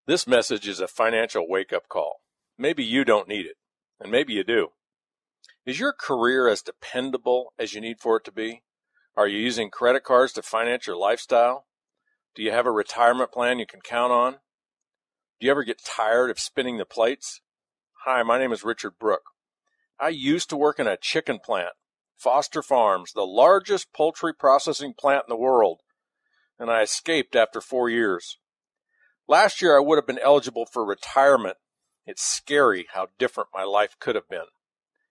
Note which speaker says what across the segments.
Speaker 1: This message is a financial wake-up call. Maybe you don't need it, and maybe you do. Is your career as dependable as you need for it to be? Are you using credit cards to finance your lifestyle? Do you have a retirement plan you can count on? Do you ever get tired of spinning the plates? Hi, my name is Richard Brook. I used to work in a chicken plant, Foster Farms, the largest poultry processing plant in the world, and I escaped after 4 years. Last year, I would have been eligible for retirement. It's scary how different my life could have been.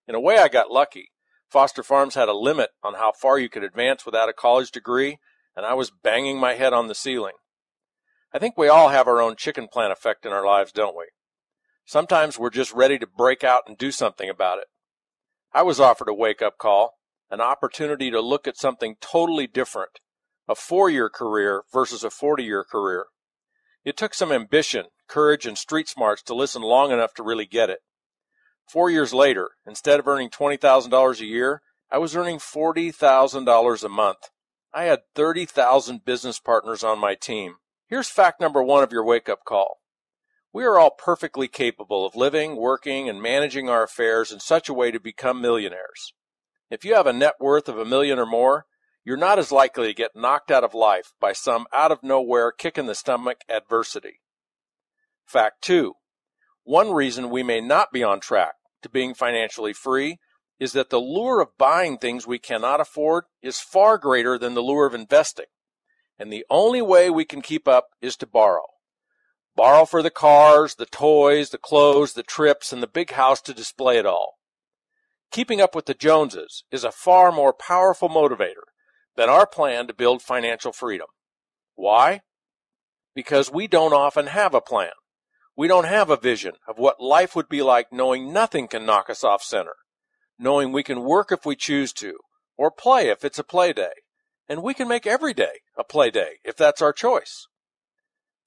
Speaker 1: In a way, I got lucky. Foster Farms had a limit on how far you could advance without a college degree, and I was banging my head on the ceiling. I think we all have our own chicken plant effect in our lives, don't we? Sometimes we're just ready to break out and do something about it. I was offered a wake-up call, an opportunity to look at something totally different, a 4-year career versus a 40-year career. It took some ambition, courage, and street smarts to listen long enough to really get it. 4 years later, instead of earning $20,000 a year, I was earning $40,000 a month. I had 30,000 business partners on my team. Here's fact number 1 of your wake-up call. We are all perfectly capable of living, working, and managing our affairs in such a way to become millionaires. If you have a net worth of $1 million or more, you're not as likely to get knocked out of life by some out-of-nowhere kick-in-the-stomach adversity. Fact 2. One reason we may not be on track to being financially free is that the lure of buying things we cannot afford is far greater than the lure of investing. And the only way we can keep up is to borrow. Borrow for the cars, the toys, the clothes, the trips, and the big house to display it all. Keeping up with the Joneses is a far more powerful motivator than our plan to build financial freedom. Why? Because we don't often have a plan. We don't have a vision of what life would be like knowing nothing can knock us off center, knowing we can work if we choose to, or play if it's a play day, and we can make every day a play day if that's our choice.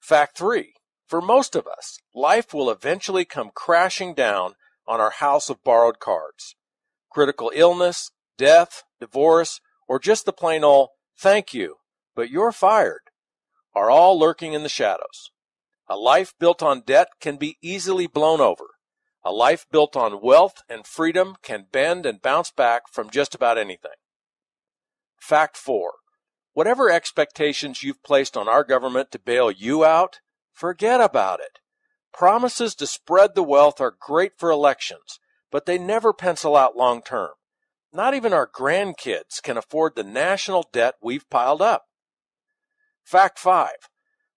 Speaker 1: Fact 3. For most of us, life will eventually come crashing down on our house of borrowed cards. Critical illness, death, divorce, or just the plain old, thank you, but you're fired, are all lurking in the shadows. A life built on debt can be easily blown over. A life built on wealth and freedom can bend and bounce back from just about anything. Fact 4. Whatever expectations you've placed on our government to bail you out, forget about it. Promises to spread the wealth are great for elections, but they never pencil out long term. Not even our grandkids can afford the national debt we've piled up. Fact 5.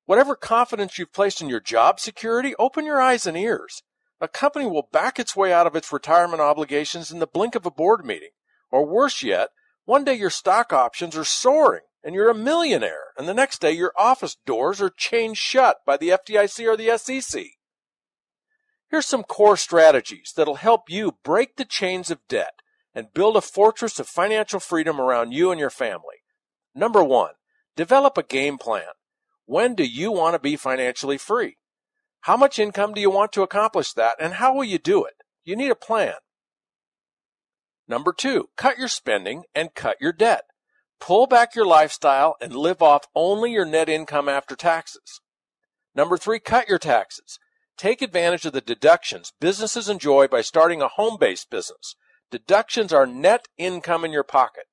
Speaker 1: Whatever confidence you've placed in your job security, open your eyes and ears. A company will back its way out of its retirement obligations in the blink of a board meeting. Or worse yet, one day your stock options are soaring and you're a millionaire, and the next day your office doors are chained shut by the FDIC or the SEC. Here's some core strategies that'll help you break the chains of debt and build a fortress of financial freedom around you and your family. Number 1, develop a game plan. When do you want to be financially free? How much income do you want to accomplish that, and how will you do it? You need a plan. Number 2, cut your spending and cut your debt. Pull back your lifestyle and live off only your net income after taxes. Number 3, cut your taxes. Take advantage of the deductions businesses enjoy by starting a home-based business. Deductions are net income in your pocket.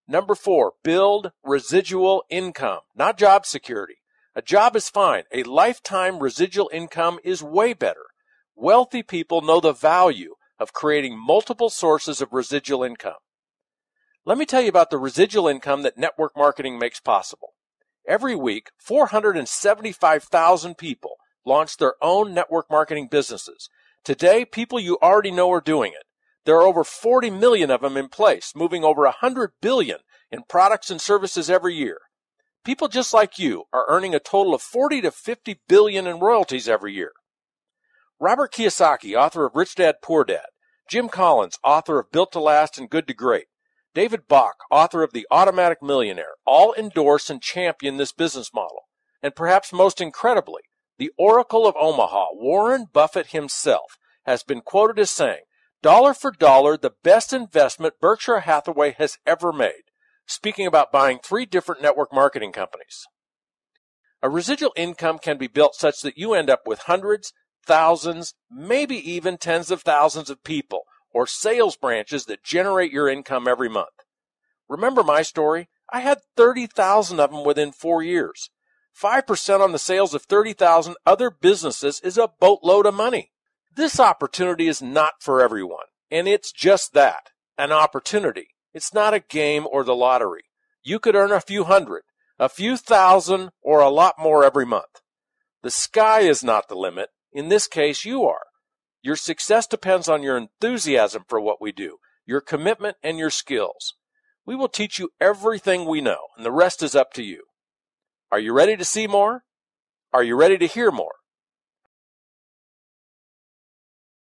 Speaker 1: Number 4, build residual income, not job security. A job is fine. A lifetime residual income is way better. Wealthy people know the value of creating multiple sources of residual income. Let me tell you about the residual income that network marketing makes possible. Every week, 475,000 people launch their own network marketing businesses. Today, people you already know are doing it. There are over 40 million of them in place, moving over 100 billion in products and services every year. People just like you are earning a total of 40 to 50 billion in royalties every year. Robert Kiyosaki, author of Rich Dad, Poor Dad. Jim Collins, author of Built to Last and Good to Great. David Bach, author of The Automatic Millionaire, all endorse and champion this business model. And perhaps most incredibly, the Oracle of Omaha, Warren Buffett himself, has been quoted as saying, "Dollar for dollar, the best investment Berkshire Hathaway has ever made," speaking about buying 3 different network marketing companies. A residual income can be built such that you end up with hundreds, thousands, maybe even tens of thousands of people or sales branches that generate your income every month. Remember my story? I had 30,000 of them within 4 years. 5% on the sales of 30,000 other businesses is a boatload of money. This opportunity is not for everyone, and it's just that, an opportunity. It's not a game or the lottery. You could earn a few hundred, a few thousand, or a lot more every month. The sky is not the limit. In this case, you are. Your success depends on your enthusiasm for what we do, your commitment, and your skills. We will teach you everything we know, and the rest is up to you. Are you ready to see more? Are you ready to hear more?